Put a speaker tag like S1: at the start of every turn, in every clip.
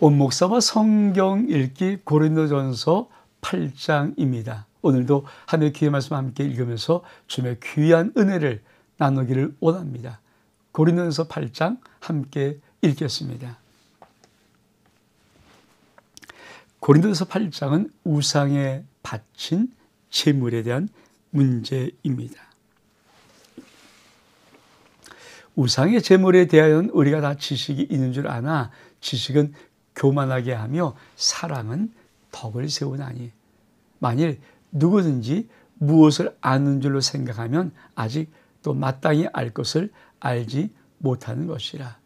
S1: 원목사와 성경 읽기 고린도전서 8장입니다. 오늘도 하나님의 귀한 말씀 함께 읽으면서 주님의 귀한 은혜를 나누기를 원합니다. 고린도전서 8장 함께 읽겠습니다. 고린도전서 8장은 우상에 바친 제물에 대한 문제입니다. 우상의 제물에 대하여는 우리가 다 지식이 있는 줄 아나 지식은 교만하게 하며 사랑은 덕을 세우나니, 만일 누구든지 무엇을 아는 줄로 생각하면 아직 또 마땅히 알 것을 알지 못하는 것이라.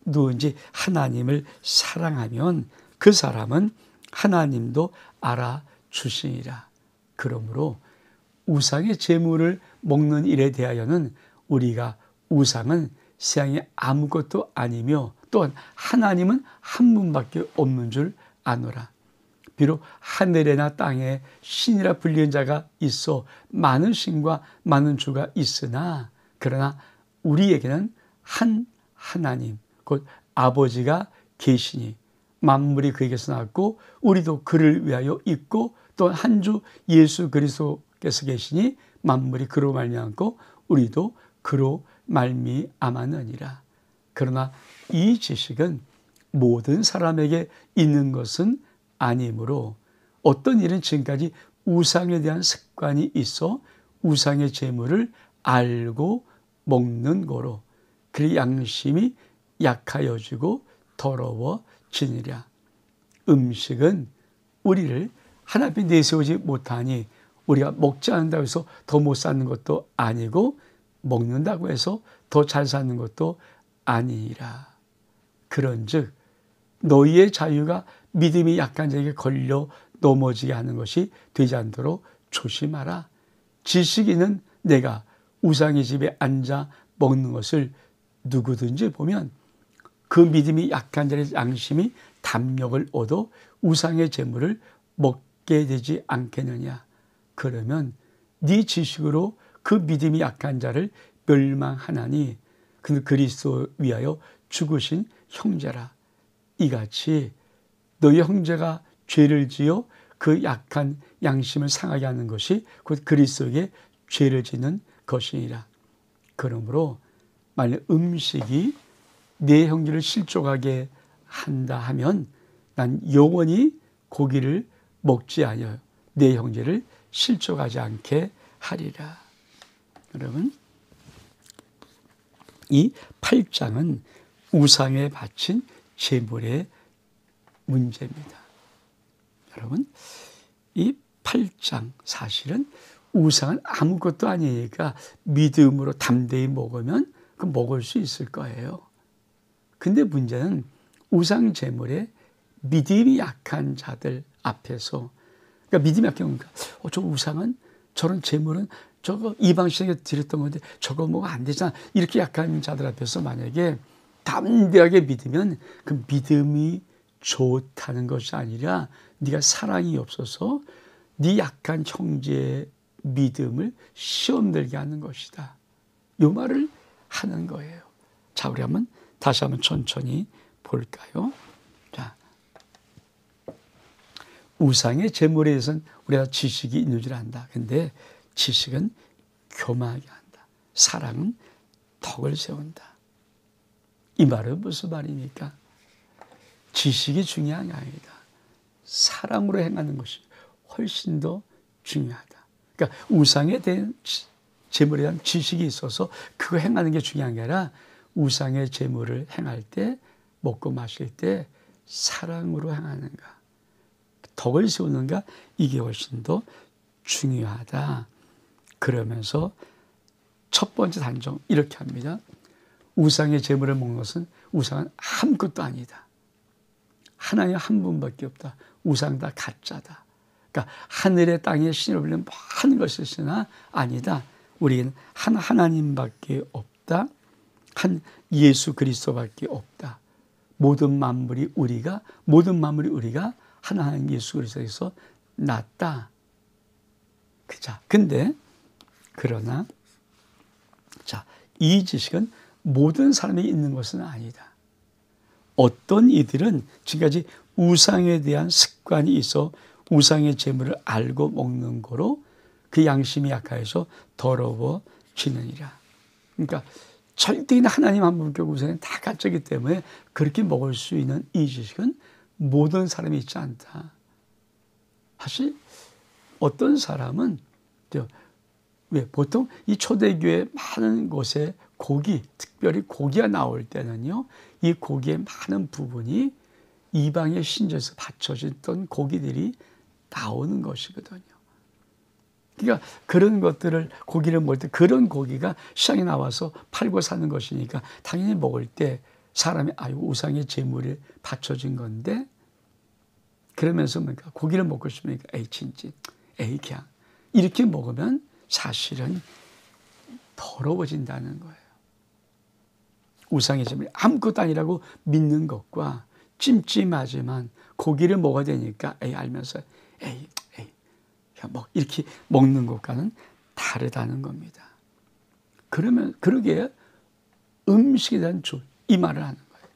S1: 누군지 하나님을 사랑하면 그 사람은 하나님도 알아주시니라. 그러므로 우상의 제물을 먹는 일에 대하여는 우리가 우상은 세상에 아무것도 아니며 또한 하나님은 한 분밖에 없는 줄 아노라. 비록 하늘에나 땅에 신이라 불리는 자가 있어 많은 신과 많은 주가 있으나, 그러나 우리에게는 한 하나님 곧 아버지가 계시니 만물이 그에게서 나왔고 우리도 그를 위하여 있고 또 한 주 예수 그리스도께서 계시니 만물이 그로 말미암고 우리도 그로 말미암았느니라. 그러나 이 지식은 모든 사람에게 있는 것은 아니므로 어떤 일은 지금까지 우상에 대한 습관이 있어 우상의 제물을 알고 먹는 거로 그 양심이 약하여지고 더러워지니라. 음식은 우리를 하나님 앞에 내세우지 못하니 우리가 먹지 않는다고 해서 더 못 사는 것도 아니고 먹는다고 해서 더 잘 사는 것도 아니라. 그런즉 너희의 자유가 믿음이 약한 자에게 걸려 넘어지게 하는 것이 되지 않도록 조심하라. 지식인은 내가 우상의 집에 앉아 먹는 것을 누구든지 보면 그 믿음이 약한 자의 양심이 담력을 얻어 우상의 제물을 먹게 되지 않겠느냐. 그러면 네 지식으로 그 믿음이 약한 자를 멸망하나니 그는 그리스도 위하여 죽으신 형제라. 이같이 너희 형제가 죄를 지어 그 약한 양심을 상하게 하는 것이 곧 그리스도에게 죄를 짓는 것이니라. 그러므로 만약 음식이 내 형제를 실족하게 한다 하면 난 영원히 고기를 먹지 아니하여 내 형제를 실족하지 않게 하리라. 여러분, 이 8장은 우상에 바친 제물의 문제입니다. 여러분, 이 8장 사실은 우상은 아무것도 아니니까 믿음으로 담대히 먹으면 그 먹을 수 있을 거예요. 근데 문제는 우상 제물에 믿음이 약한 자들 앞에서, 그러니까 믿음이 약한 건가? 저 우상은, 저런 제물은 저거 이방신에게 드렸던 건데 저거 뭐가 안 되잖아. 이렇게 약한 자들 앞에서 만약에 담대하게 믿으면 그 믿음이 좋다는 것이 아니라 네가 사랑이 없어서 네 약한 형제의 믿음을 시험 들게 하는 것이다. 이 말을 하는 거예요. 자, 우리 다시 한번 천천히 볼까요? 자, 우상의 제물에 대해서는 우리가 지식이 있는 줄 안다. 근데 지식은 교만하게 한다. 사랑은 덕을 세운다. 이 말은 무슨 말입니까? 지식이 중요한 게 아니다. 사랑으로 행하는 것이 훨씬 더 중요하다. 그러니까 우상에 대한 제물에 대한 지식이 있어서 그거 행하는 게 중요한 게 아니라 우상의 제물을 행할 때, 먹고 마실 때 사랑으로 행하는가, 덕을 세우는가, 이게 훨씬 더 중요하다. 그러면서 첫 번째 단정 이렇게 합니다. 우상의 제물을 먹는 것은 우상은 아무것도 아니다. 하나님 한 분밖에 없다. 우상 다 가짜다. 그러니까 하늘에 땅에 신을 불리는 많은 것이 있으나 아니다. 우리는 한 하나님밖에 없다. 한 예수 그리스도밖에 없다. 모든 만물이 우리가 하나님 예수 그리스도에서 났다. 자, 근데 그러나 자, 이 지식은 모든 사람이 있는 것은 아니다. 어떤 이들은 지금까지 우상에 대한 습관이 있어 우상의 재물을 알고 먹는 거로 그 양심이 약하여서 더러워지느니라. 그러니까 절대인 하나님 한 분께 우상에 다 갇혔기 때문에 그렇게 먹을 수 있는 이 지식은 모든 사람이 있지 않다. 사실 어떤 사람은 왜 보통 이 초대교회 많은 곳에 고기, 특별히 고기가 나올 때는요, 이 고기의 많은 부분이 이방의 신전에서 바쳐졌던 고기들이 나오는 것이거든요. 그러니까 그런 것들을 고기를 먹을 때 그런 고기가 시장에 나와서 팔고 사는 것이니까 당연히 먹을 때 사람이 우상의 제물이 바쳐진 건데, 그러면서 뭔가 고기를 먹고 싶으니까 진짜 그냥 이렇게 먹으면 사실은 더러워진다는 거예요. 우상의 제물이 아무것도 아니라고 믿는 것과 찜찜하지만 고기를 먹어야 되니까 알면서 그냥 이렇게 먹는 것과는 다르다는 겁니다. 그러면 그러게 음식에 대한 이 말을 하는 거예요.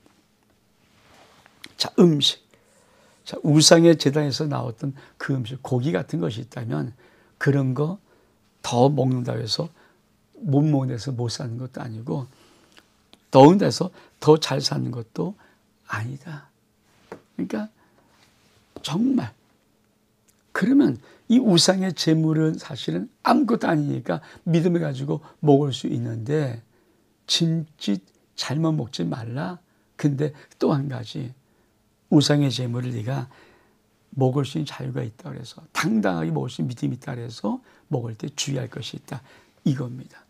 S1: 자, 음식. 자, 우상의 제단에서 나왔던 그 음식, 고기 같은 것이 있다면 그런 거 더 먹는다고 해서 못 먹는 데서 못 사는 것도 아니고 더운 데서 더 잘 사는 것도 아니다. 그러니까 정말 그러면 이 우상의 제물은 사실은 아무것도 아니니까 믿음을 가지고 먹을 수 있는데 짐짓 잘못 먹지 말라. 근데 또 한 가지, 우상의 제물을 네가 먹을 수 있는 자유가 있다 그래서 당당하게 먹을 수 있는 믿음이 있다 그래서 먹을 때 주의할 것이 있다, 이겁니다.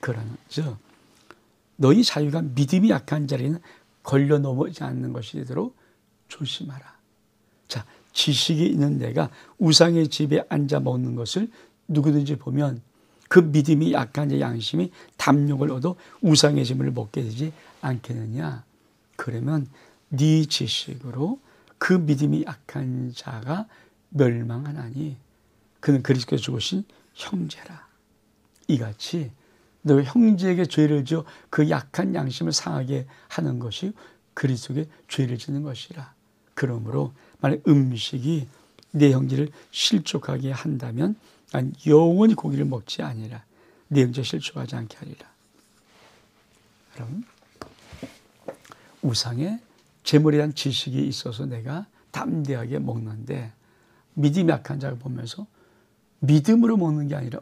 S1: 그러면서 너희 자유가 믿음이 약한 자리는 걸려 넘어지지 않는 것이 되도록 조심하라. 자, 지식이 있는 내가 우상의 집에 앉아 먹는 것을 누구든지 보면 그 믿음이 약한 자 양심이 담력을 얻어 우상의 제물을 먹게 되지 않겠느냐. 그러면 네 지식으로 그 믿음이 약한 자가 멸망하나니 그는 그리스도께서 죽으신 형제라. 이같이 너 형제에게 죄를 지어 그 약한 양심을 상하게 하는 것이 그리스도에게 죄를 짓는 것이라. 그러므로 만약 음식이 내 형제를 실족하게 한다면 난 영원히 고기를 먹지 아니라 내 형제 실족하지 않게 하리라. 여러분, 우상의 재물에 대한 지식이 있어서 내가 담대하게 먹는데 믿음이 약한 자를 보면서 믿음으로 먹는 게 아니라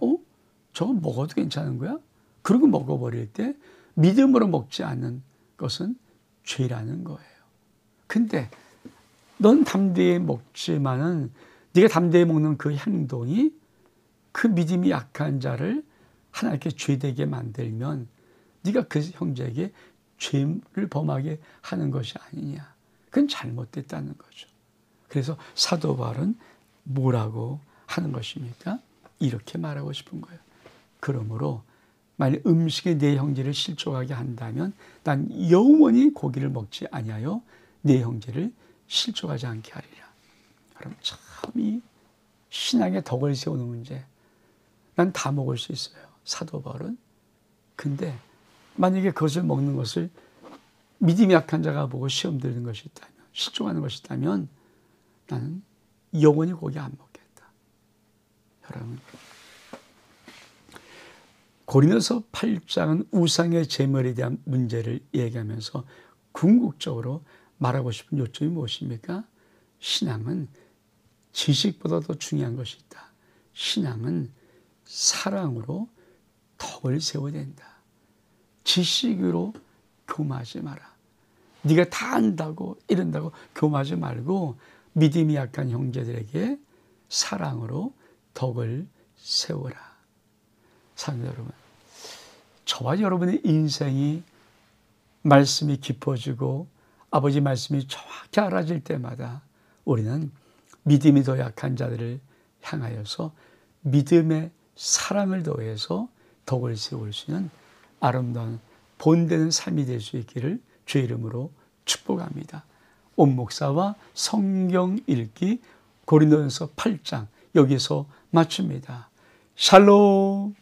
S1: 저거 먹어도 괜찮은 거야? 그러고 먹어버릴 때 믿음으로 먹지 않는 것은 죄라는 거예요. 근데 넌 담대히 먹지만은 네가 담대히 먹는 그 행동이 그 믿음이 약한 자를 하나님께 죄되게 만들면 네가 그 형제에게 죄를 범하게 하는 것이 아니냐. 그건 잘못됐다는 거죠. 그래서 사도 바울은 뭐라고 하는 것입니까? 이렇게 말하고 싶은 거예요. 그러므로 만약 음식이 내 형제를 실족하게 한다면 난 영원히 고기를 먹지 아니하여 내 형제를 실족하지 않게 하리라. 여러분, 참 이 신앙의 덕을 세우는 문제, 난 다 먹을 수 있어요, 사도 바울은. 근데 만약에 그것을 먹는 것을 믿음이 약한 자가 보고 시험 들는 것이 있다면, 실족하는 것이 있다면 나는 영원히 고기 안 먹겠다. 여러분, 고린도서 8장은 우상의 제물에 대한 문제를 얘기하면서 궁극적으로 말하고 싶은 요점이 무엇입니까? 신앙은 지식보다 더 중요한 것이 있다. 신앙은 사랑으로 덕을 세워야 된다. 지식으로 교만하지 마라. 네가 다 안다고 이런다고 교만하지 말고 믿음이 약한 형제들에게 사랑으로 덕을 세워라. 사랑하는 여러분, 저와 여러분의 인생이 말씀이 깊어지고 아버지 말씀이 정확히 알아질 때마다 우리는 믿음이 더 약한 자들을 향하여서 믿음의 사랑을 더해서 덕을 세울 수 있는 아름다운 본되는 삶이 될 수 있기를 주의 이름으로 축복합니다. 온 목사와 성경 읽기 고린도전서 8장 여기서 마칩니다. 샬롬.